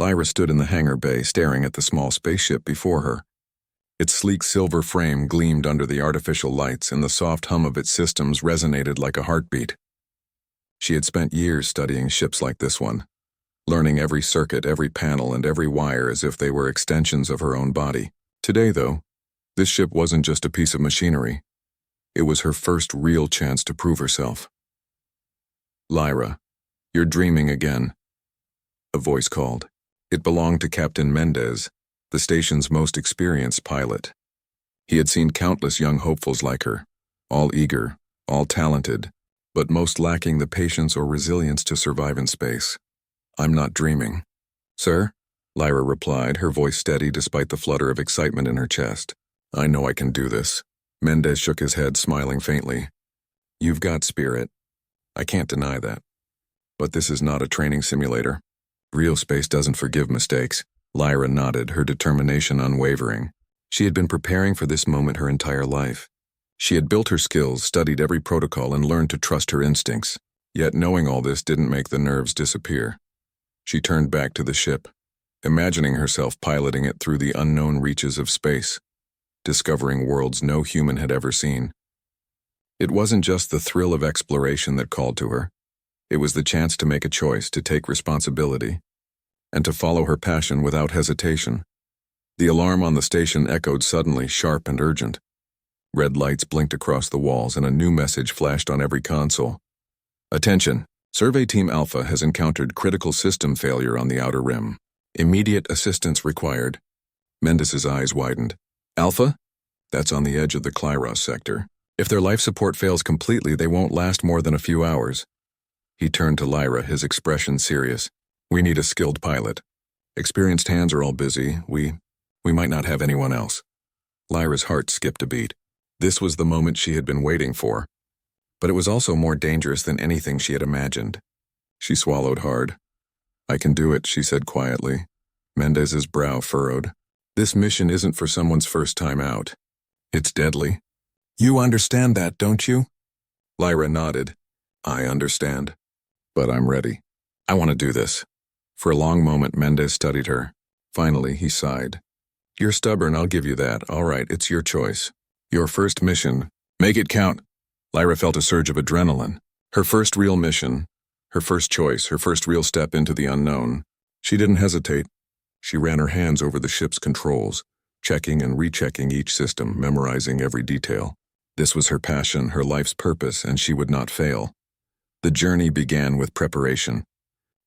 Lyra stood in the hangar bay staring at the small spaceship before her. Its sleek silver frame gleamed under the artificial lights, and the soft hum of its systems resonated like a heartbeat. She had spent years studying ships like this one, learning every circuit, every panel, and every wire as if they were extensions of her own body. Today, though, this ship wasn't just a piece of machinery. It was her first real chance to prove herself. "Lyra, you're dreaming again," a voice called. It belonged to Captain Mendez, the station's most experienced pilot. He had seen countless young hopefuls like her, all eager, all talented, but most lacking the patience or resilience to survive in space. "I'm not dreaming." "Sir?" Lyra replied, her voice steady despite the flutter of excitement in her chest. "I know I can do this." Mendez shook his head, smiling faintly. "You've got spirit. I can't deny that. But this is not a training simulator. Real space doesn't forgive mistakes." Lyra nodded, her determination unwavering. She had been preparing for this moment her entire life. She had built her skills, studied every protocol, and learned to trust her instincts. Yet knowing all this didn't make the nerves disappear. She turned back to the ship, imagining herself piloting it through the unknown reaches of space, discovering worlds no human had ever seen. It wasn't just the thrill of exploration that called to her. It was the chance to make a choice, to take responsibility, and to follow her passion without hesitation. The alarm on the station echoed suddenly, sharp and urgent. Red lights blinked across the walls, and a new message flashed on every console. "Attention! Survey Team Alpha has encountered critical system failure on the outer rim. Immediate assistance required." Mendez's eyes widened. "Alpha? That's on the edge of the Klyros sector. If their life support fails completely, they won't last more than a few hours." He turned to Lyra, his expression serious. "We need a skilled pilot. Experienced hands are all busy. We might not have anyone else." Lyra's heart skipped a beat. This was the moment she had been waiting for. But it was also more dangerous than anything she had imagined. She swallowed hard. "I can do it," she said quietly. Mendez's brow furrowed. "This mission isn't for someone's first time out. It's deadly." "You understand that, don't you?" Lyra nodded. "I understand. But I'm ready. I want to do this." For a long moment, Mendez studied her. Finally, he sighed. "You're stubborn, I'll give you that. All right, it's your choice. Your first mission. Make it count." Lyra felt a surge of adrenaline. Her first real mission, her first choice, her first real step into the unknown. She didn't hesitate. She ran her hands over the ship's controls, checking and rechecking each system, memorizing every detail. This was her passion, her life's purpose, and she would not fail. The journey began with preparation.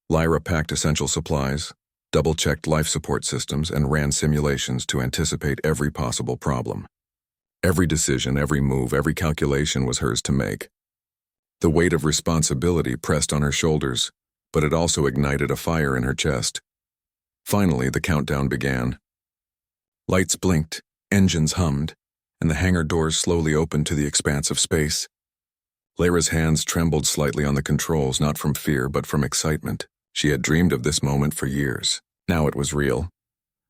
Lyra packed essential supplies, double-checked life support systems, and ran simulations to anticipate every possible problem. Every decision, every move, every calculation was hers to make. The weight of responsibility pressed on her shoulders, but it also ignited a fire in her chest. Finally, the countdown began. Lights blinked, engines hummed, and the hangar doors slowly opened to the expanse of space. Lyra's hands trembled slightly on the controls, not from fear, but from excitement. She had dreamed of this moment for years. Now it was real.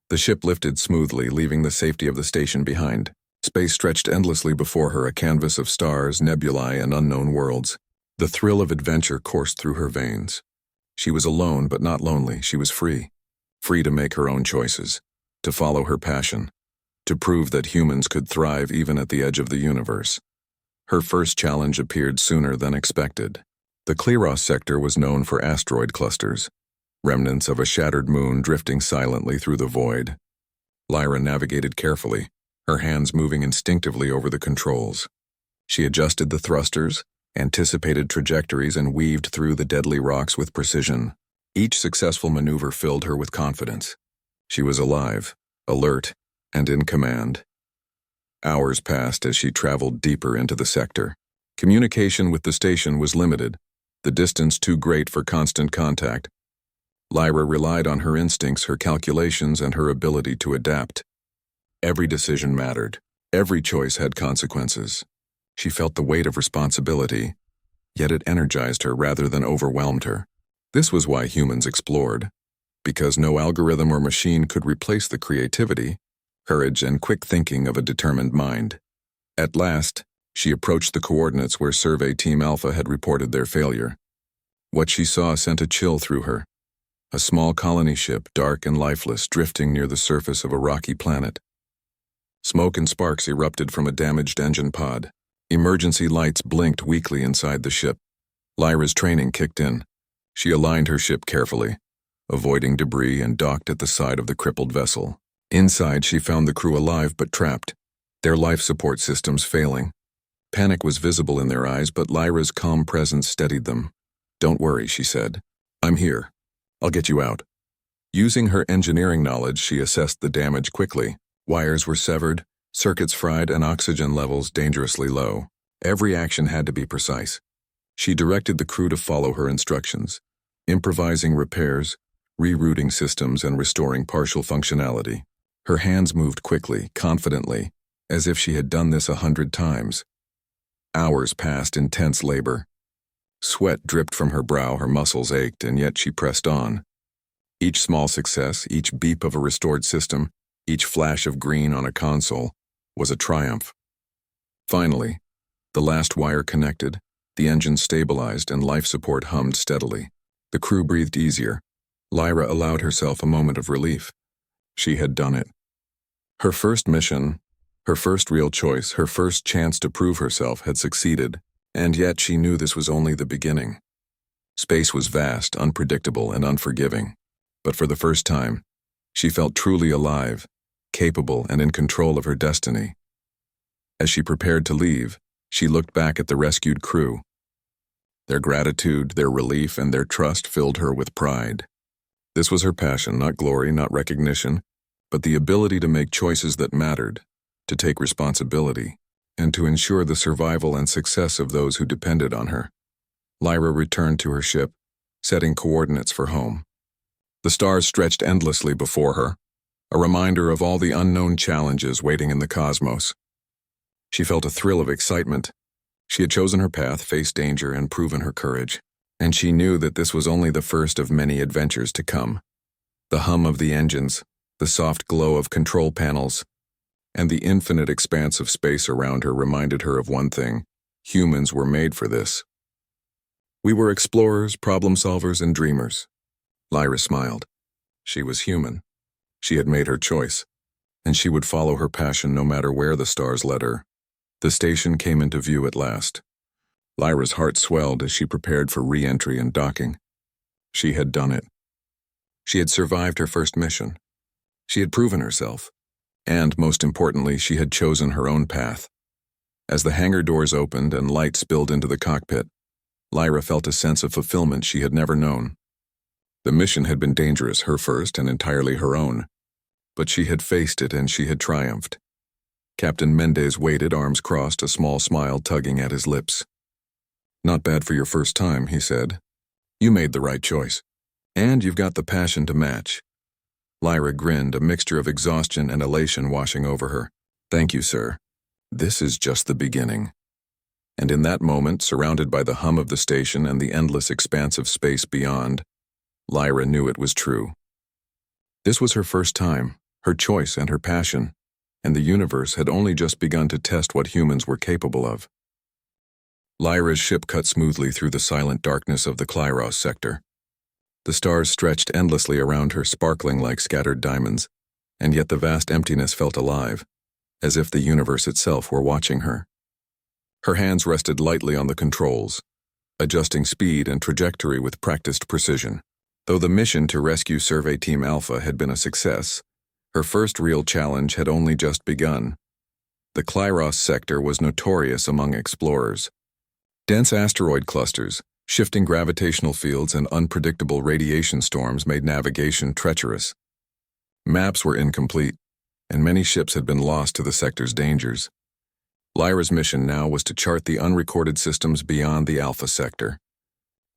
The ship lifted smoothly, leaving the safety of the station behind. Space stretched endlessly before her, a canvas of stars, nebulae, and unknown worlds. The thrill of adventure coursed through her veins. She was alone, but not lonely. She was free. Free to make her own choices, to follow her passion, to prove that humans could thrive even at the edge of the universe. Her first challenge appeared sooner than expected. The Klyros sector was known for asteroid clusters, remnants of a shattered moon drifting silently through the void. Lyra navigated carefully, her hands moving instinctively over the controls. She adjusted the thrusters, anticipated trajectories, and weaved through the deadly rocks with precision. Each successful maneuver filled her with confidence. She was alive, alert, and in command. Hours passed as she traveled deeper into the sector. Communication with the station was limited, the distance too great for constant contact. Lyra relied on her instincts, her calculations, and her ability to adapt. Every decision mattered. Every choice had consequences. She felt the weight of responsibility, yet it energized her rather than overwhelmed her. This was why humans explored, because no algorithm or machine could replace the creativity, courage, and quick thinking of a determined mind. At last, she approached the coordinates where Survey Team Alpha had reported their failure. What she saw sent a chill through her. A small colony ship, dark and lifeless, drifting near the surface of a rocky planet. Smoke and sparks erupted from a damaged engine pod. Emergency lights blinked weakly inside the ship. Lyra's training kicked in. She aligned her ship carefully, avoiding debris, and docked at the side of the crippled vessel. Inside, she found the crew alive but trapped, their life support systems failing. Panic was visible in their eyes, but Lyra's calm presence steadied them. "Don't worry," she said. "I'm here. I'll get you out." Using her engineering knowledge, she assessed the damage quickly. Wires were severed, circuits fried, and oxygen levels dangerously low. Every action had to be precise. She directed the crew to follow her instructions, improvising repairs, rerouting systems, and restoring partial functionality. Her hands moved quickly, confidently, as if she had done this 100 times. Hours passed in tense labor. Sweat dripped from her brow, her muscles ached, and yet she pressed on. Each small success, each beep of a restored system, each flash of green on a console, was a triumph. Finally, the last wire connected, the engine stabilized, and life support hummed steadily. The crew breathed easier. Lyra allowed herself a moment of relief. She had done it. Her first mission, her first real choice, her first chance to prove herself had succeeded, and yet she knew this was only the beginning. Space was vast, unpredictable, and unforgiving, but for the first time, she felt truly alive, capable, and in control of her destiny. As she prepared to leave, she looked back at the rescued crew. Their gratitude, their relief, and their trust filled her with pride. This was her passion, not glory, not recognition, but the ability to make choices that mattered, to take responsibility, and to ensure the survival and success of those who depended on her. Lyra returned to her ship, setting coordinates for home. The stars stretched endlessly before her, a reminder of all the unknown challenges waiting in the cosmos. She felt a thrill of excitement. She had chosen her path, faced danger, and proven her courage, and she knew that this was only the first of many adventures to come. The hum of the engines, the soft glow of control panels, and the infinite expanse of space around her reminded her of one thing: humans were made for this. We were explorers, problem solvers, and dreamers. Lyra smiled. She was human. She had made her choice, and she would follow her passion no matter where the stars led her. The station came into view at last. Lyra's heart swelled as she prepared for re-entry and docking. She had done it. She had survived her first mission. She had proven herself. And, most importantly, she had chosen her own path. As the hangar doors opened and light spilled into the cockpit, Lyra felt a sense of fulfillment she had never known. The mission had been dangerous, her first and entirely her own. But she had faced it and she had triumphed. Captain Mendez waited, arms crossed, a small smile tugging at his lips. "Not bad for your first time," he said. "You made the right choice. And you've got the passion to match." Lyra grinned, a mixture of exhaustion and elation washing over her. "Thank you, sir. This is just the beginning." And in that moment, surrounded by the hum of the station and the endless expanse of space beyond, Lyra knew it was true. This was her first time, her choice and her passion, and the universe had only just begun to test what humans were capable of. Lyra's ship cut smoothly through the silent darkness of the Klyros sector. The stars stretched endlessly around her, sparkling like scattered diamonds, and yet the vast emptiness felt alive, as if the universe itself were watching her. Her hands rested lightly on the controls, adjusting speed and trajectory with practiced precision. Though the mission to rescue Survey Team Alpha had been a success, her first real challenge had only just begun. The Klyros sector was notorious among explorers. Dense asteroid clusters, shifting gravitational fields, and unpredictable radiation storms made navigation treacherous. Maps were incomplete, and many ships had been lost to the sector's dangers. Lyra's mission now was to chart the unrecorded systems beyond the Alpha sector.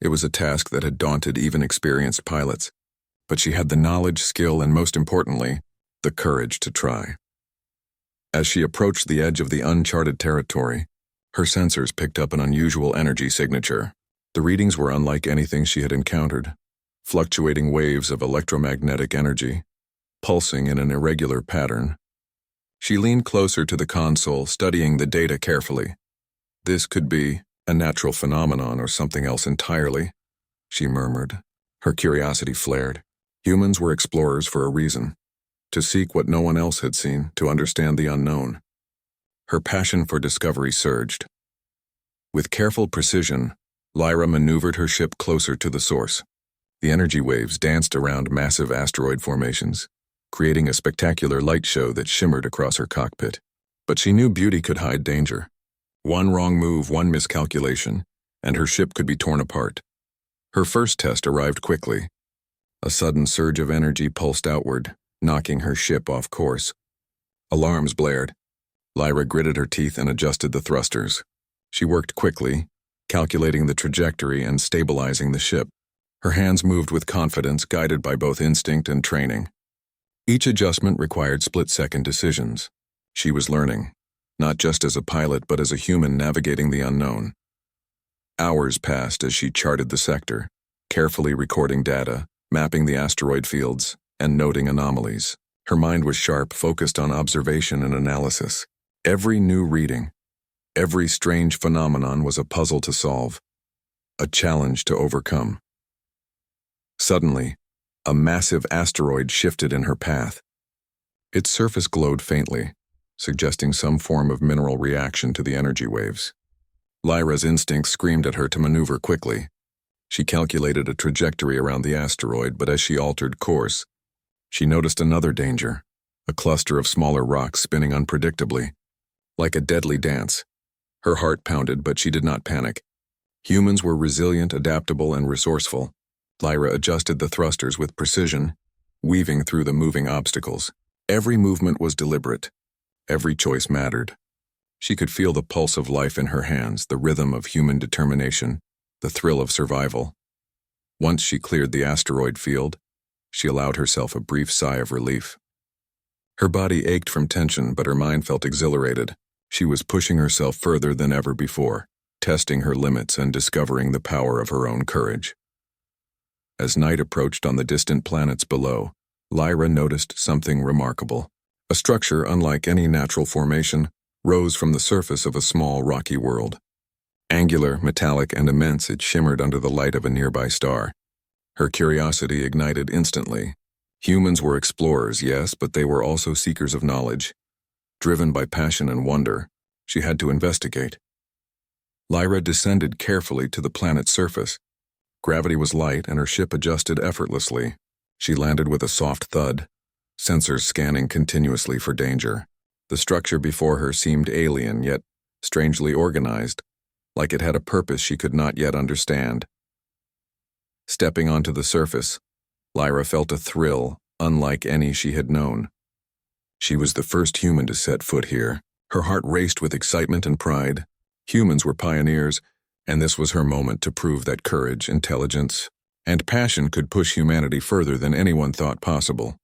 It was a task that had daunted even experienced pilots, but she had the knowledge, skill, and most importantly, the courage to try. As she approached the edge of the uncharted territory, her sensors picked up an unusual energy signature. The readings were unlike anything she had encountered, fluctuating waves of electromagnetic energy, pulsing in an irregular pattern. She leaned closer to the console, studying the data carefully. "This could be a natural phenomenon or something else entirely," she murmured. Her curiosity flared. Humans were explorers for a reason. To seek what no one else had seen, to understand the unknown. Her passion for discovery surged. With careful precision, Lyra maneuvered her ship closer to the source. The energy waves danced around massive asteroid formations, creating a spectacular light show that shimmered across her cockpit. But she knew beauty could hide danger. One wrong move, one miscalculation, and her ship could be torn apart. Her first test arrived quickly. A sudden surge of energy pulsed outward, knocking her ship off course. Alarms blared. Lyra gritted her teeth and adjusted the thrusters. She worked quickly, calculating the trajectory and stabilizing the ship. Her hands moved with confidence, guided by both instinct and training. Each adjustment required split-second decisions. She was learning, not just as a pilot but as a human navigating the unknown. Hours passed as she charted the sector, carefully recording data, mapping the asteroid fields, and noting anomalies. Her mind was sharp, focused on observation and analysis. Every new reading, every strange phenomenon was a puzzle to solve, a challenge to overcome. Suddenly, a massive asteroid shifted in her path. Its surface glowed faintly, suggesting some form of mineral reaction to the energy waves. Lyra's instincts screamed at her to maneuver quickly. She calculated a trajectory around the asteroid, but as she altered course, she noticed another danger, a cluster of smaller rocks spinning unpredictably, like a deadly dance. Her heart pounded, but she did not panic. Humans were resilient, adaptable, and resourceful. Lyra adjusted the thrusters with precision, weaving through the moving obstacles. Every movement was deliberate. Every choice mattered. She could feel the pulse of life in her hands, the rhythm of human determination, the thrill of survival. Once she cleared the asteroid field, she allowed herself a brief sigh of relief. Her body ached from tension, but her mind felt exhilarated. She was pushing herself further than ever before, testing her limits and discovering the power of her own courage. As night approached on the distant planets below, Lyra noticed something remarkable. A structure unlike any natural formation rose from the surface of a small rocky world. Angular, metallic, and immense, it shimmered under the light of a nearby star. Her curiosity ignited instantly. Humans were explorers, yes, but they were also seekers of knowledge. Driven by passion and wonder, she had to investigate. Lyra descended carefully to the planet's surface. Gravity was light and her ship adjusted effortlessly. She landed with a soft thud, sensors scanning continuously for danger. The structure before her seemed alien, yet strangely organized, like it had a purpose she could not yet understand. Stepping onto the surface, Lyra felt a thrill unlike any she had known. She was the first human to set foot here. Her heart raced with excitement and pride. Humans were pioneers, and this was her moment to prove that courage, intelligence, and passion could push humanity further than anyone thought possible.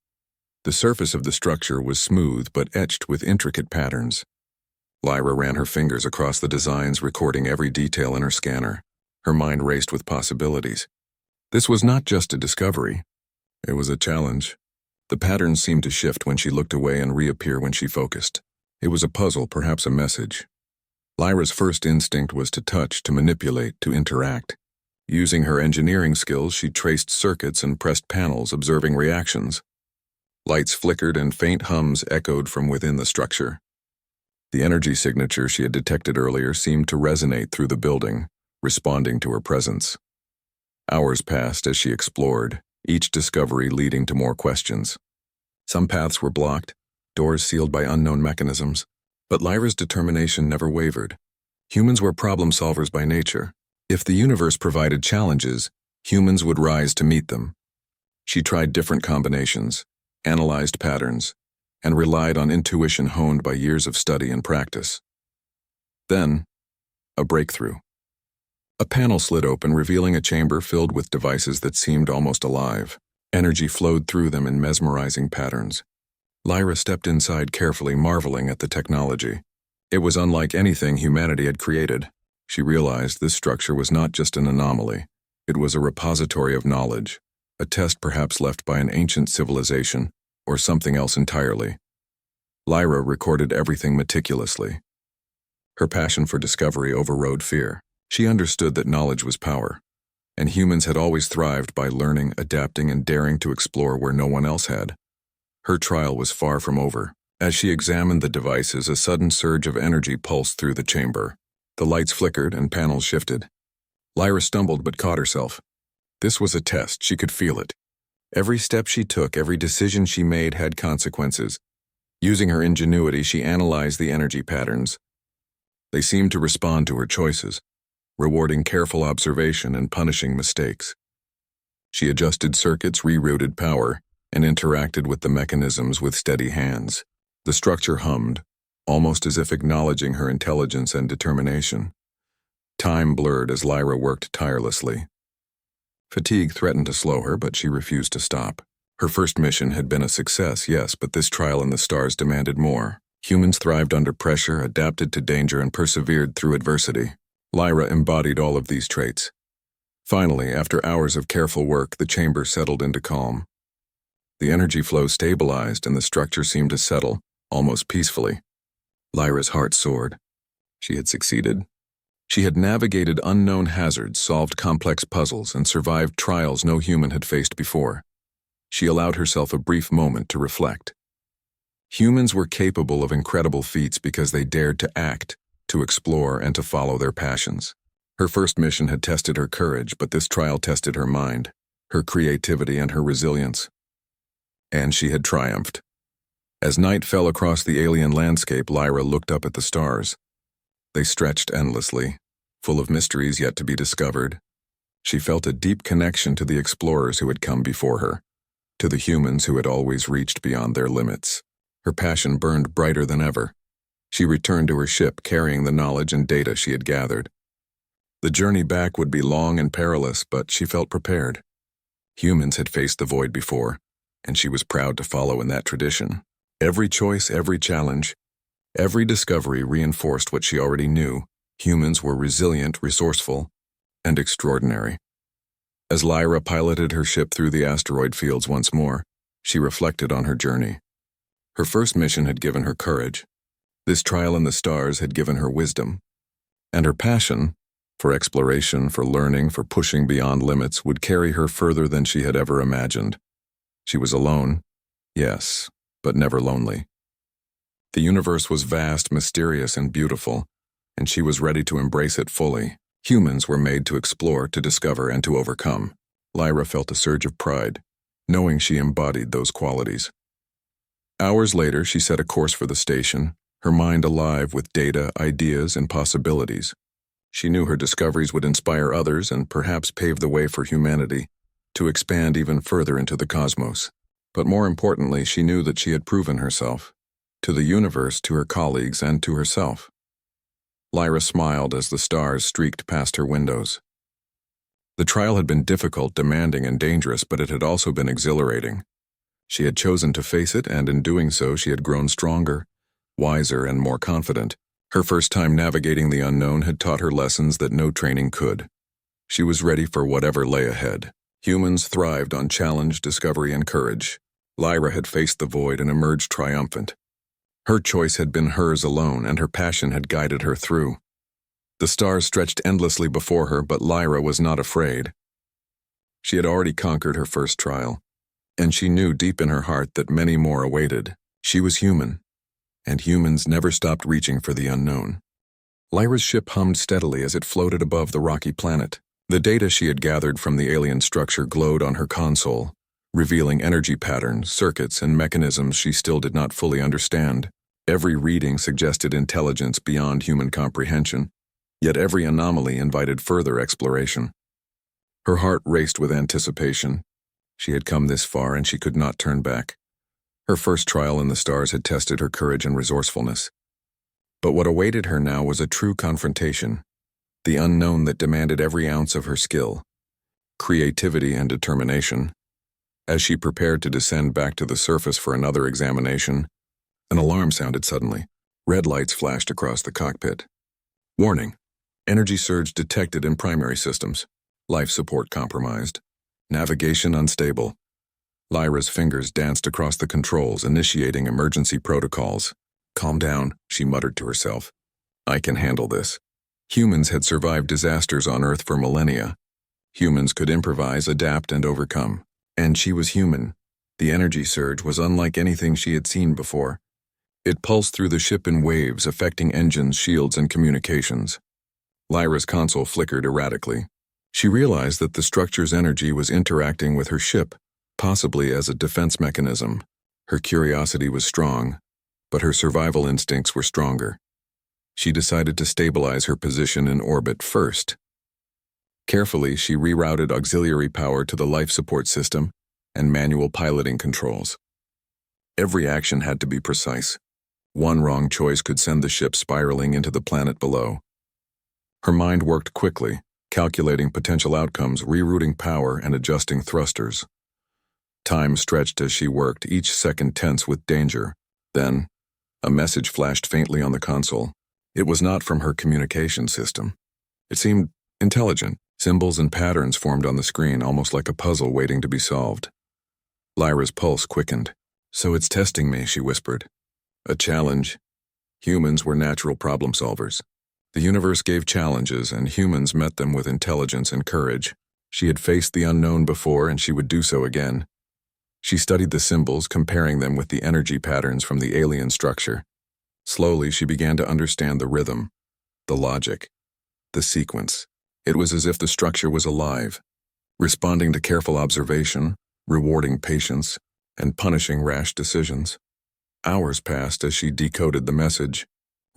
The surface of the structure was smooth but etched with intricate patterns. Lyra ran her fingers across the designs, recording every detail in her scanner. Her mind raced with possibilities. This was not just a discovery. It was a challenge. The patterns seemed to shift when she looked away and reappear when she focused. It was a puzzle, perhaps a message. Lyra's first instinct was to touch, to manipulate, to interact. Using her engineering skills, she traced circuits and pressed panels, observing reactions. Lights flickered and faint hums echoed from within the structure. The energy signature she had detected earlier seemed to resonate through the building, responding to her presence. Hours passed as she explored, each discovery leading to more questions. Some paths were blocked, doors sealed by unknown mechanisms, but Lyra's determination never wavered. Humans were problem solvers by nature. If the universe provided challenges, humans would rise to meet them. She tried different combinations, analyzed patterns, and relied on intuition honed by years of study and practice. Then, a breakthrough. A panel slid open, revealing a chamber filled with devices that seemed almost alive. Energy flowed through them in mesmerizing patterns. Lyra stepped inside carefully, marveling at the technology. It was unlike anything humanity had created. She realized this structure was not just an anomaly. It was a repository of knowledge, a test perhaps left by an ancient civilization, or something else entirely. Lyra recorded everything meticulously. Her passion for discovery overrode fear. She understood that knowledge was power. and humans had always thrived by learning, adapting, and daring to explore where no one else had. Her trial was far from over. As she examined the devices, a sudden surge of energy pulsed through the chamber. The lights flickered and panels shifted. Lyra stumbled but caught herself. This was a test, she could feel it. Every step she took, every decision she made had consequences. Using her ingenuity, she analyzed the energy patterns. They seemed to respond to her choices, rewarding careful observation and punishing mistakes. She adjusted circuits, rerouted power, and interacted with the mechanisms with steady hands. The structure hummed, almost as if acknowledging her intelligence and determination. Time blurred as Lyra worked tirelessly. Fatigue threatened to slow her, but she refused to stop. Her first mission had been a success, yes, but this trial in the stars demanded more. Humans thrived under pressure, adapted to danger, and persevered through adversity. Lyra embodied all of these traits. Finally, after hours of careful work, the chamber settled into calm. The energy flow stabilized and the structure seemed to settle, almost peacefully. Lyra's heart soared. She had succeeded. She had navigated unknown hazards, solved complex puzzles, and survived trials no human had faced before. She allowed herself a brief moment to reflect. Humans were capable of incredible feats because they dared to act, to explore, and to follow their passions. Her first mission had tested her courage, but this trial tested her mind, her creativity, and her resilience. And she had triumphed. As night fell across the alien landscape, Lyra looked up at the stars. They stretched endlessly, full of mysteries yet to be discovered. She felt a deep connection to the explorers who had come before her, to the humans who had always reached beyond their limits. Her passion burned brighter than ever. She returned to her ship, carrying the knowledge and data she had gathered. The journey back would be long and perilous, but she felt prepared. Humans had faced the void before, and she was proud to follow in that tradition. Every choice, every challenge, every discovery reinforced what she already knew. Humans were resilient, resourceful, and extraordinary. As Lyra piloted her ship through the asteroid fields once more, she reflected on her journey. Her first mission had given her courage. This trial in the stars had given her wisdom. And her passion, for exploration, for learning, for pushing beyond limits, would carry her further than she had ever imagined. She was alone, yes, but never lonely. The universe was vast, mysterious, and beautiful, and she was ready to embrace it fully. Humans were made to explore, to discover, and to overcome. Lyra felt a surge of pride, knowing she embodied those qualities. Hours later, she set a course for the station, her mind alive with data, ideas, and possibilities. She knew her discoveries would inspire others and perhaps pave the way for humanity to expand even further into the cosmos. But more importantly, she knew that she had proven herself, to the universe, to her colleagues, and to herself. Lyra smiled as the stars streaked past her windows. The trial had been difficult, demanding, and dangerous, but it had also been exhilarating. She had chosen to face it, and in doing so, she had grown stronger, wiser, and more confident. Her first time navigating the unknown had taught her lessons that no training could. She was ready for whatever lay ahead. Humans thrived on challenge, discovery, and courage. Lyra had faced the void and emerged triumphant. Her choice had been hers alone, and her passion had guided her through. The stars stretched endlessly before her, but Lyra was not afraid. She had already conquered her first trial, and she knew deep in her heart that many more awaited. She was human, and humans never stopped reaching for the unknown. Lyra's ship hummed steadily as it floated above the rocky planet. The data she had gathered from the alien structure glowed on her console, revealing energy patterns, circuits, and mechanisms she still did not fully understand. Every reading suggested intelligence beyond human comprehension, yet every anomaly invited further exploration. Her heart raced with anticipation. She had come this far and she could not turn back. Her first trial in the stars had tested her courage and resourcefulness. But what awaited her now was a true confrontation, the unknown that demanded every ounce of her skill, creativity, and determination. As she prepared to descend back to the surface for another examination, an alarm sounded suddenly. Red lights flashed across the cockpit. Warning: energy surge detected in primary systems. Life support compromised. Navigation unstable. Lyra's fingers danced across the controls, initiating emergency protocols. Calm down, she muttered to herself. I can handle this. Humans had survived disasters on Earth for millennia, Humans could improvise, adapt, and overcome. And she was human. The energy surge was unlike anything she had seen before. It pulsed through the ship in waves, affecting engines, shields, and communications. Lyra's console flickered erratically. She realized that the structure's energy was interacting with her ship, possibly as a defense mechanism. Her curiosity was strong, but her survival instincts were stronger. She decided to stabilize her position in orbit first. Carefully, she rerouted auxiliary power to the life support system and manual piloting controls. Every action had to be precise. One wrong choice could send the ship spiraling into the planet below. Her mind worked quickly, calculating potential outcomes, rerouting power, and adjusting thrusters. Time stretched as she worked, each second tense with danger. Then, a message flashed faintly on the console. It was not from her communication system. It seemed intelligent. Symbols and patterns formed on the screen, almost like a puzzle waiting to be solved. Lyra's pulse quickened. "So it's testing me," she whispered. "A challenge." Humans were natural problem solvers. The universe gave challenges, and humans met them with intelligence and courage. She had faced the unknown before, and she would do so again. She studied the symbols, comparing them with the energy patterns from the alien structure. Slowly, she began to understand the rhythm, the logic, the sequence. It was as if the structure was alive, responding to careful observation, rewarding patience, and punishing rash decisions. Hours passed as she decoded the message,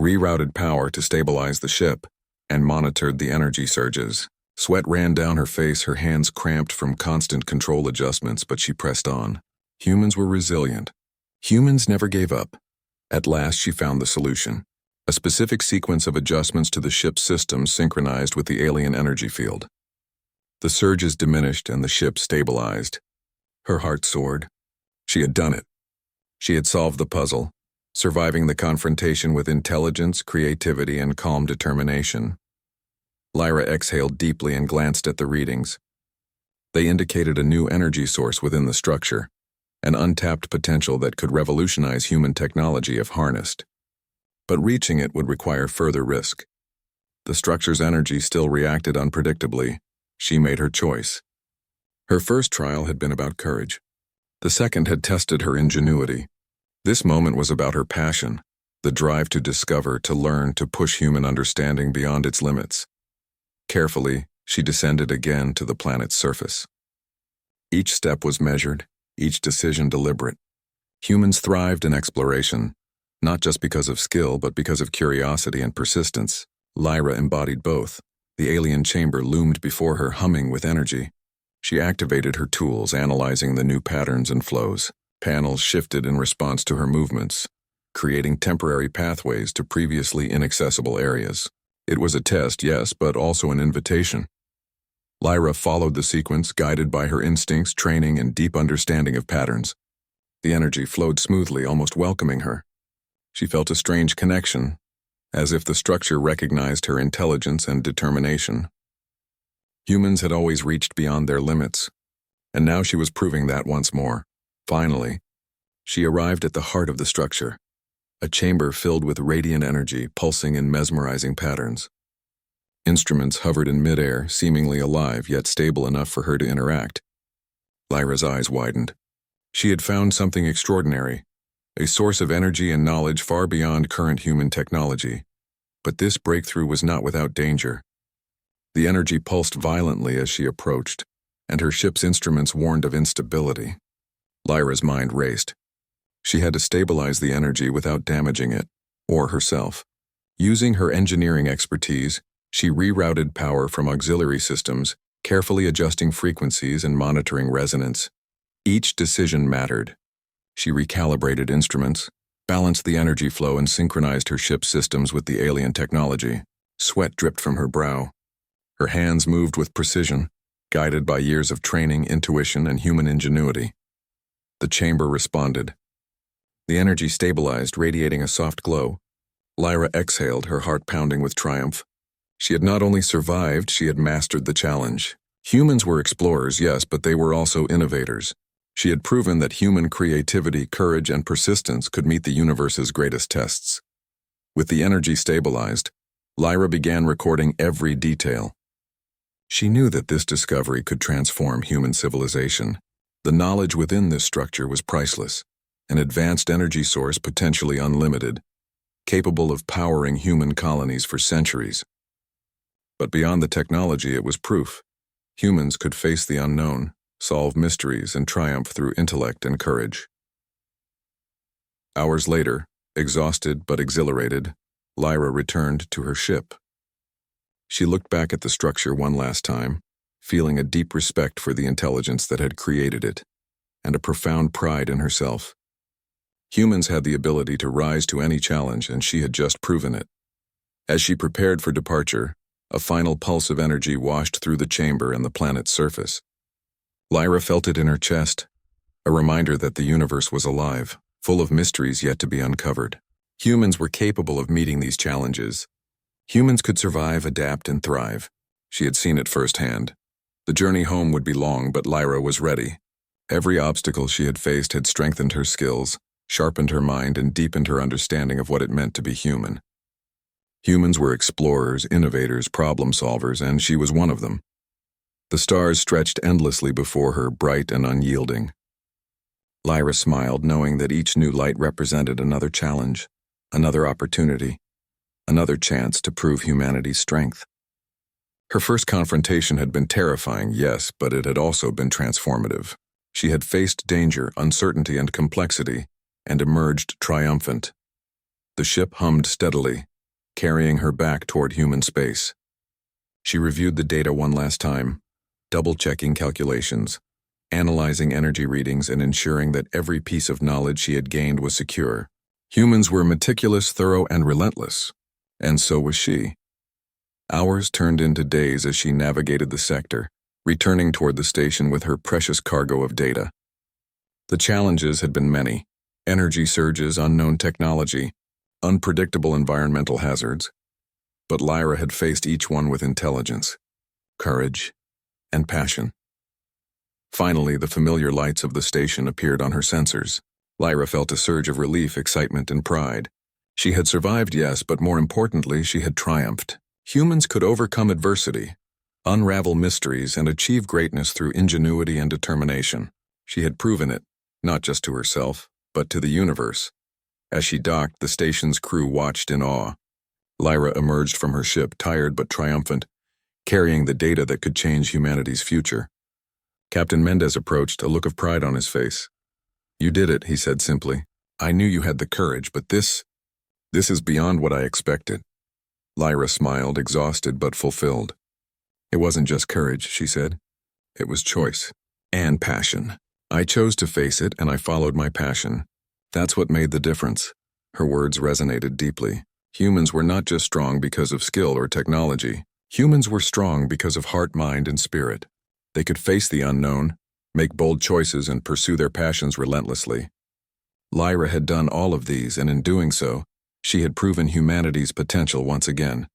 rerouted power to stabilize the ship, and monitored the energy surges. Sweat ran down her face, her hands cramped from constant control adjustments, but she pressed on. Humans were resilient. Humans never gave up. At last she found the solution. A specific sequence of adjustments to the ship's systems synchronized with the alien energy field. The surges diminished and the ship stabilized. Her heart soared. She had done it. She had solved the puzzle, surviving the confrontation with intelligence, creativity, and calm determination. Lyra exhaled deeply and glanced at the readings. They indicated a new energy source within the structure, an untapped potential that could revolutionize human technology if harnessed. But reaching it would require further risk. The structure's energy still reacted unpredictably. She made her choice. Her first trial had been about courage. The second had tested her ingenuity. This moment was about her passion, the drive to discover, to learn, to push human understanding beyond its limits. Carefully, she descended again to the planet's surface. Each step was measured, each decision deliberate. Humans thrived in exploration, not just because of skill, but because of curiosity and persistence. Lyra embodied both. The alien chamber loomed before her, humming with energy. She activated her tools, analyzing the new patterns and flows. Panels shifted in response to her movements, creating temporary pathways to previously inaccessible areas. It was a test, yes, but also an invitation. Lyra followed the sequence, guided by her instincts, training, and deep understanding of patterns. The energy flowed smoothly, almost welcoming her. She felt a strange connection, as if the structure recognized her intelligence and determination. Humans had always reached beyond their limits, and now she was proving that once more. Finally, she arrived at the heart of the structure, a chamber filled with radiant energy pulsing in mesmerizing patterns. Instruments hovered in midair, seemingly alive yet stable enough for her to interact. Lyra's eyes widened. She had found something extraordinary, a source of energy and knowledge far beyond current human technology. But this breakthrough was not without danger. The energy pulsed violently as she approached, and her ship's instruments warned of instability. Lyra's mind raced. She had to stabilize the energy without damaging it, or herself. Using her engineering expertise, she rerouted power from auxiliary systems, carefully adjusting frequencies and monitoring resonance. Each decision mattered. She recalibrated instruments, balanced the energy flow, and synchronized her ship's systems with the alien technology. Sweat dripped from her brow. Her hands moved with precision, guided by years of training, intuition, and human ingenuity. The chamber responded. The energy stabilized, radiating a soft glow. Lyra exhaled, her heart pounding with triumph. She had not only survived, she had mastered the challenge. Humans were explorers, yes, but they were also innovators. She had proven that human creativity, courage, and persistence could meet the universe's greatest tests. With the energy stabilized, Lyra began recording every detail. She knew that this discovery could transform human civilization. The knowledge within this structure was priceless, an advanced energy source potentially unlimited, capable of powering human colonies for centuries. But beyond the technology, it was proof. Humans could face the unknown, solve mysteries, and triumph through intellect and courage. Hours later, exhausted but exhilarated, Lyra returned to her ship. She looked back at the structure one last time, feeling a deep respect for the intelligence that had created it, and a profound pride in herself. Humans had the ability to rise to any challenge, and she had just proven it. As she prepared for departure, a final pulse of energy washed through the chamber and the planet's surface. Lyra felt it in her chest, a reminder that the universe was alive, full of mysteries yet to be uncovered. Humans were capable of meeting these challenges. Humans could survive, adapt, and thrive. She had seen it firsthand. The journey home would be long, but Lyra was ready. Every obstacle she had faced had strengthened her skills, sharpened her mind, and deepened her understanding of what it meant to be human. Humans were explorers, innovators, problem solvers, and she was one of them. The stars stretched endlessly before her, bright and unyielding. Lyra smiled, knowing that each new light represented another challenge, another opportunity, another chance to prove humanity's strength. Her first confrontation had been terrifying, yes, but it had also been transformative. She had faced danger, uncertainty, and complexity, and emerged triumphant. The ship hummed steadily, carrying her back toward human space. She reviewed the data one last time, double-checking calculations, analyzing energy readings, and ensuring that every piece of knowledge she had gained was secure. Humans were meticulous, thorough, and relentless, and so was she. Hours turned into days as she navigated the sector, returning toward the station with her precious cargo of data. The challenges had been many: energy surges, unknown technology, unpredictable environmental hazards. But Lyra had faced each one with intelligence, courage, and passion. Finally, the familiar lights of the station appeared on her sensors. Lyra felt a surge of relief, excitement, and pride. She had survived, yes, but more importantly, she had triumphed. Humans could overcome adversity, unravel mysteries, and achieve greatness through ingenuity and determination. She had proven it, not just to herself, but to the universe. As she docked, the station's crew watched in awe. Lyra emerged from her ship, tired but triumphant, carrying the data that could change humanity's future. Captain Mendez approached, a look of pride on his face. "You did it," he said simply. "I knew you had the courage, but this is beyond what I expected." Lyra smiled, exhausted but fulfilled. "It wasn't just courage," she said. "It was choice and passion. I chose to face it, and I followed my passion. That's what made the difference." Her words resonated deeply. Humans were not just strong because of skill or technology. Humans were strong because of heart, mind, and spirit. They could face the unknown, make bold choices, and pursue their passions relentlessly. Lyra had done all of these, and in doing so, she had proven humanity's potential once again.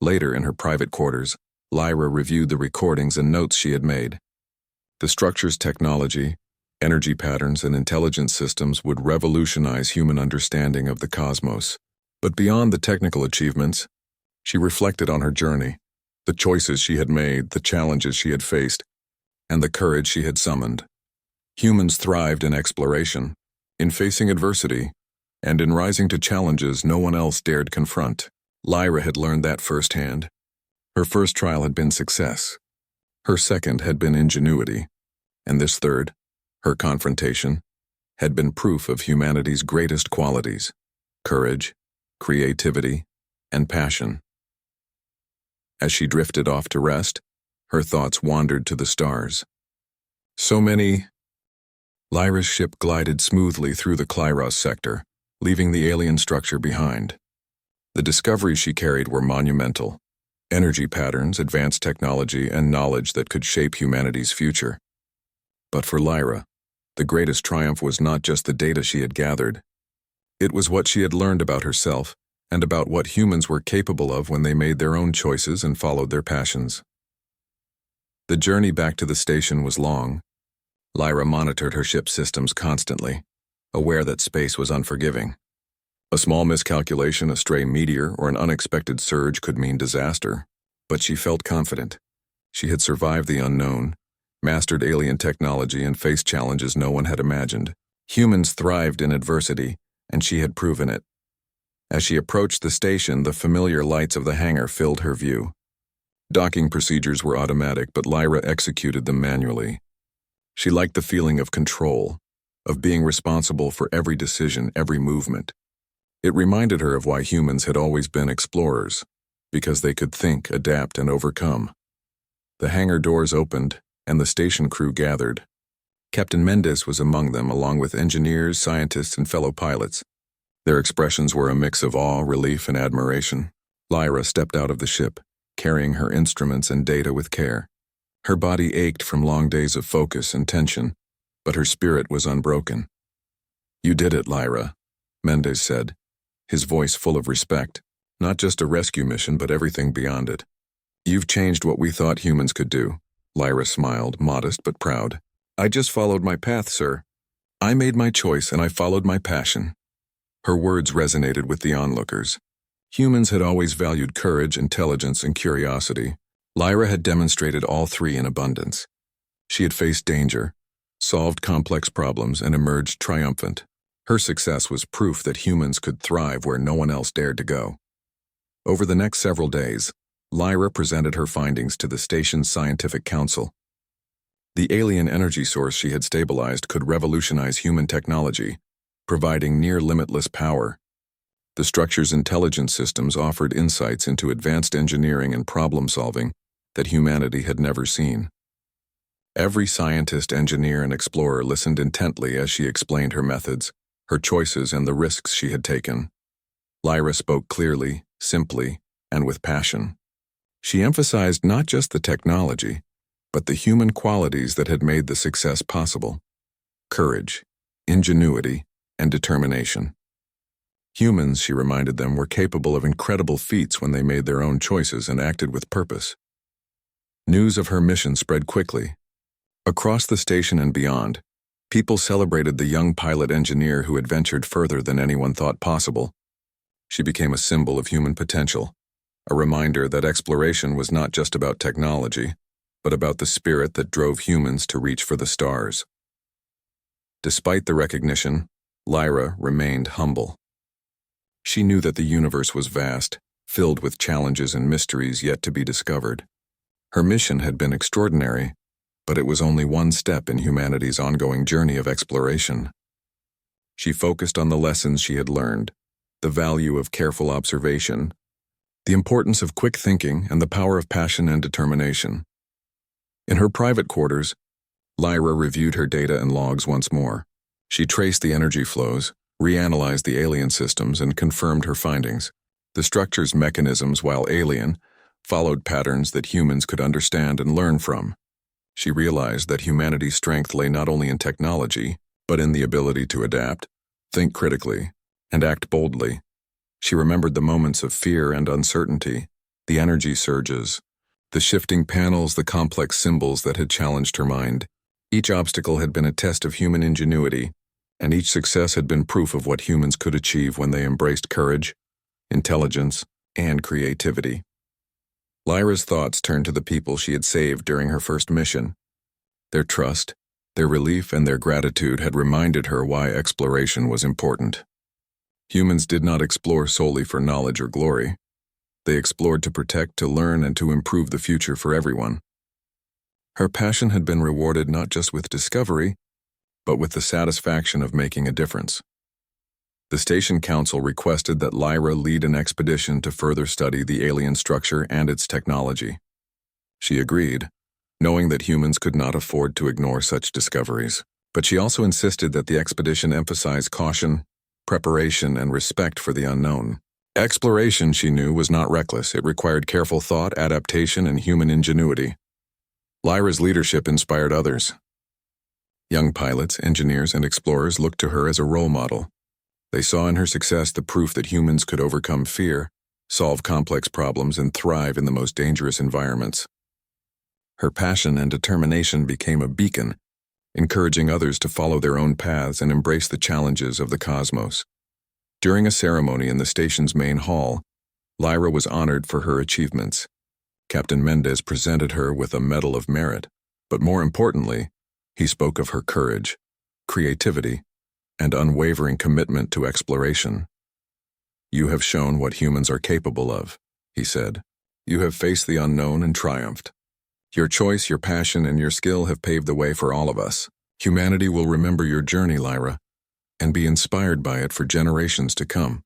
Later, in her private quarters, Lyra reviewed the recordings and notes she had made. The structure's technology, energy patterns, and intelligence systems would revolutionize human understanding of the cosmos. But beyond the technical achievements, she reflected on her journey, the choices she had made, the challenges she had faced, and the courage she had summoned. Humans thrived in exploration, in facing adversity, and in rising to challenges no one else dared confront. Lyra had learned that firsthand. Her first trial had been success. Her second had been ingenuity. And this third, her confrontation, had been proof of humanity's greatest qualities: courage, creativity, and passion. As she drifted off to rest, her thoughts wandered to the stars. Lyra's ship glided smoothly through the Klyros sector, leaving the alien structure behind. The discoveries she carried were monumental: energy patterns, advanced technology, and knowledge that could shape humanity's future. But for Lyra, the greatest triumph was not just the data she had gathered. It was what she had learned about herself and about what humans were capable of when they made their own choices and followed their passions. The journey back to the station was long. Lyra monitored her ship's systems constantly, aware that space was unforgiving. A small miscalculation, a stray meteor, or an unexpected surge could mean disaster. But she felt confident. She had survived the unknown, mastered alien technology, and faced challenges no one had imagined. Humans thrived in adversity, and she had proven it. As she approached the station, the familiar lights of the hangar filled her view. Docking procedures were automatic, but Lyra executed them manually. She liked the feeling of control, of being responsible for every decision, every movement. It reminded her of why humans had always been explorers, because they could think, adapt, and overcome. The hangar doors opened, and the station crew gathered. Captain Mendes was among them, along with engineers, scientists, and fellow pilots. Their expressions were a mix of awe, relief, and admiration. Lyra stepped out of the ship, carrying her instruments and data with care. Her body ached from long days of focus and tension, but her spirit was unbroken. "You did it, Lyra," Mendes said, his voice full of respect. "Not just a rescue mission, but everything beyond it. You've changed what we thought humans could do." Lyra smiled, modest but proud. "I just followed my path, sir. I made my choice and I followed my passion." Her words resonated with the onlookers. Humans had always valued courage, intelligence, and curiosity. Lyra had demonstrated all three in abundance. She had faced danger, solved complex problems, and emerged triumphant. Her success was proof that humans could thrive where no one else dared to go. Over the next several days, Lyra presented her findings to the station's scientific council. The alien energy source she had stabilized could revolutionize human technology, providing near-limitless power. The structure's intelligence systems offered insights into advanced engineering and problem-solving that humanity had never seen. Every scientist, engineer, and explorer listened intently as she explained her methods, her choices, and the risks she had taken. Lyra spoke clearly, simply, and with passion. She emphasized not just the technology, but the human qualities that had made the success possible: courage, ingenuity, and determination. Humans, she reminded them, were capable of incredible feats when they made their own choices and acted with purpose. News of her mission spread quickly. Across the station and beyond, people celebrated the young pilot engineer who had ventured further than anyone thought possible. She became a symbol of human potential, a reminder that exploration was not just about technology, but about the spirit that drove humans to reach for the stars. Despite the recognition, Lyra remained humble. She knew that the universe was vast, filled with challenges and mysteries yet to be discovered. Her mission had been extraordinary, but it was only one step in humanity's ongoing journey of exploration. She focused on the lessons she had learned, the value of careful observation, the importance of quick thinking, and the power of passion and determination. In her private quarters, Lyra reviewed her data and logs once more. She traced the energy flows, reanalyzed the alien systems, and confirmed her findings. The structure's mechanisms, while alien, followed patterns that humans could understand and learn from. She realized that humanity's strength lay not only in technology, but in the ability to adapt, think critically, and act boldly. She remembered the moments of fear and uncertainty, the energy surges, the shifting panels, the complex symbols that had challenged her mind. Each obstacle had been a test of human ingenuity, and each success had been proof of what humans could achieve when they embraced courage, intelligence, and creativity. Lyra's thoughts turned to the people she had saved during her first mission. Their trust, their relief, and their gratitude had reminded her why exploration was important. Humans did not explore solely for knowledge or glory. They explored to protect, to learn, and to improve the future for everyone. Her passion had been rewarded not just with discovery, but with the satisfaction of making a difference. The station council requested that Lyra lead an expedition to further study the alien structure and its technology. She agreed, knowing that humans could not afford to ignore such discoveries. But she also insisted that the expedition emphasize caution, preparation, and respect for the unknown. Exploration, she knew, was not reckless. It required careful thought, adaptation, and human ingenuity. Lyra's leadership inspired others. Young pilots, engineers, and explorers looked to her as a role model. They saw in her success the proof that humans could overcome fear, solve complex problems, and thrive in the most dangerous environments. Her passion and determination became a beacon, encouraging others to follow their own paths and embrace the challenges of the cosmos. During a ceremony in the station's main hall, Lyra was honored for her achievements. Captain Mendez presented her with a Medal of Merit, but more importantly, he spoke of her courage, creativity, and unwavering commitment to exploration. "You have shown what humans are capable of," he said. "You have faced the unknown and triumphed. Your choice, your passion, and your skill have paved the way for all of us. Humanity will remember your journey, Lyra, and be inspired by it for generations to come."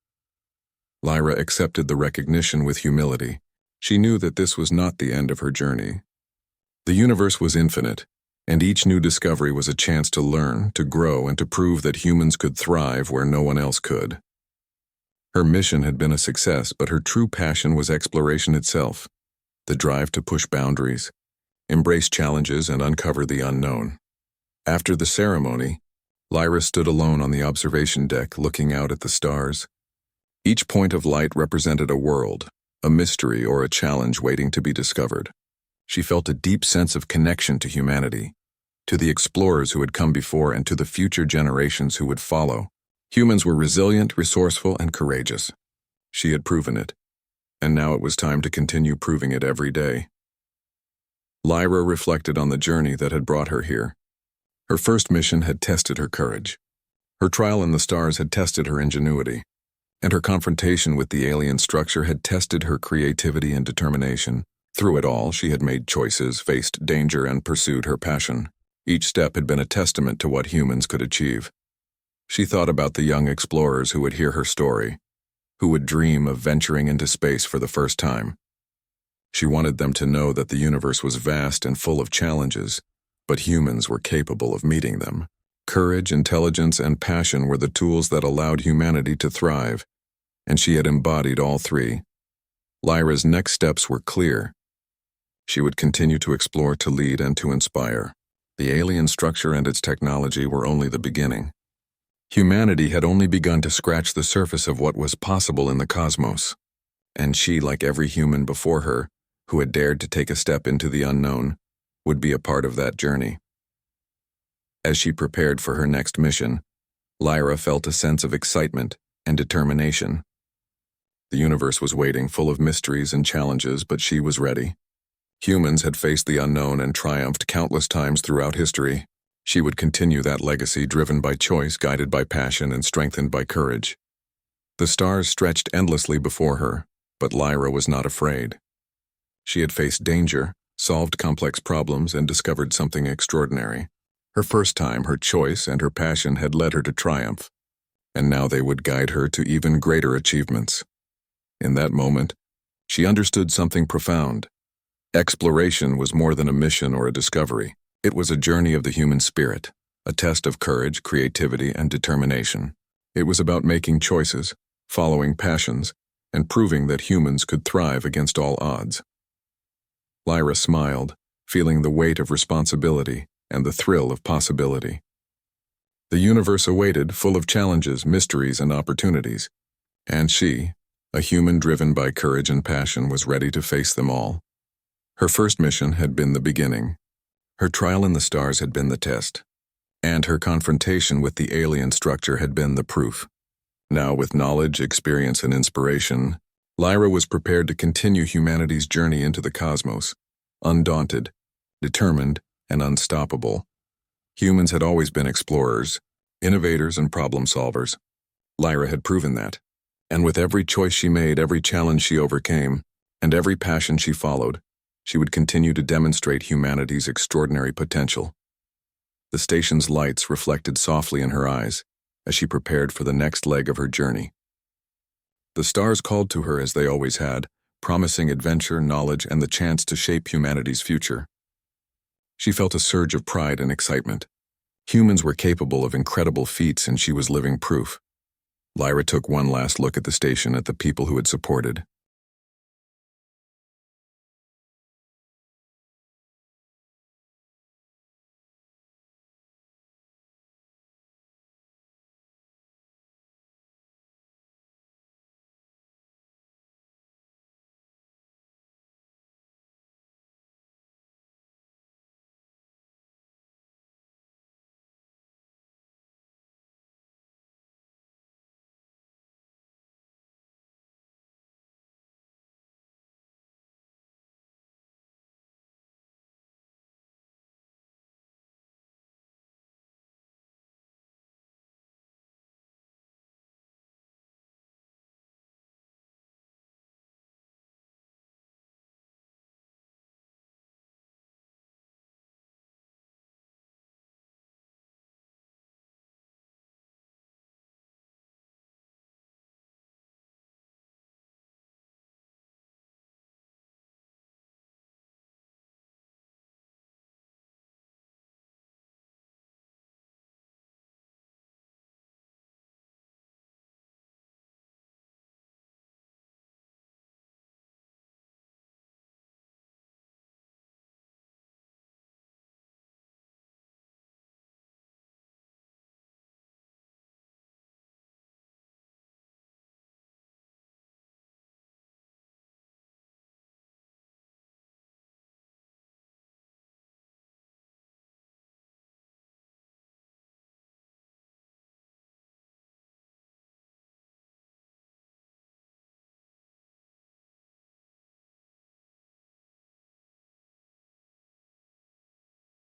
Lyra accepted the recognition with humility. She knew that this was not the end of her journey. The universe was infinite, and each new discovery was a chance to learn, to grow, and to prove that humans could thrive where no one else could. Her mission had been a success, but her true passion was exploration itself, the drive to push boundaries, embrace challenges, and uncover the unknown. After the ceremony, Lyra stood alone on the observation deck looking out at the stars. Each point of light represented a world, a mystery, or a challenge waiting to be discovered. She felt a deep sense of connection to humanity, to the explorers who had come before and to the future generations who would follow. Humans were resilient, resourceful, and courageous. She had proven it, and now it was time to continue proving it every day. Lyra reflected on the journey that had brought her here. Her first mission had tested her courage. Her trial in the stars had tested her ingenuity, and her confrontation with the alien structure had tested her creativity and determination. Through it all, she had made choices, faced danger, and pursued her passion. Each step had been a testament to what humans could achieve. She thought about the young explorers who would hear her story, who would dream of venturing into space for the first time. She wanted them to know that the universe was vast and full of challenges, but humans were capable of meeting them. Courage, intelligence, and passion were the tools that allowed humanity to thrive, and she had embodied all three. Lyra's next steps were clear. She would continue to explore, to lead, and to inspire. The alien structure and its technology were only the beginning. Humanity had only begun to scratch the surface of what was possible in the cosmos, and she, like every human before her, who had dared to take a step into the unknown, would be a part of that journey. As she prepared for her next mission, Lyra felt a sense of excitement and determination. The universe was waiting, full of mysteries and challenges, but she was ready. Humans had faced the unknown and triumphed countless times throughout history. She would continue that legacy, driven by choice, guided by passion, and strengthened by courage. The stars stretched endlessly before her, but Lyra was not afraid. She had faced danger, solved complex problems, and discovered something extraordinary. Her first time, her choice, and her passion had led her to triumph, and now they would guide her to even greater achievements. In that moment, she understood something profound. Exploration was more than a mission or a discovery. It was a journey of the human spirit, a test of courage, creativity, and determination. It was about making choices, following passions, and proving that humans could thrive against all odds. Lyra smiled, feeling the weight of responsibility and the thrill of possibility. The universe awaited, full of challenges, mysteries, and opportunities, and she, a human driven by courage and passion, was ready to face them all. Her first mission had been the beginning. Her trial in the stars had been the test, and her confrontation with the alien structure had been the proof. Now, with knowledge, experience, and inspiration, Lyra was prepared to continue humanity's journey into the cosmos, undaunted, determined, and unstoppable. Humans had always been explorers, innovators, and problem solvers. Lyra had proven that, and with every choice she made, every challenge she overcame, and every passion she followed, she would continue to demonstrate humanity's extraordinary potential. The station's lights reflected softly in her eyes as she prepared for the next leg of her journey. The stars called to her as they always had, promising adventure, knowledge, and the chance to shape humanity's future. She felt a surge of pride and excitement. Humans were capable of incredible feats, and she was living proof. Lyra took one last look at the station, at the people who had supported,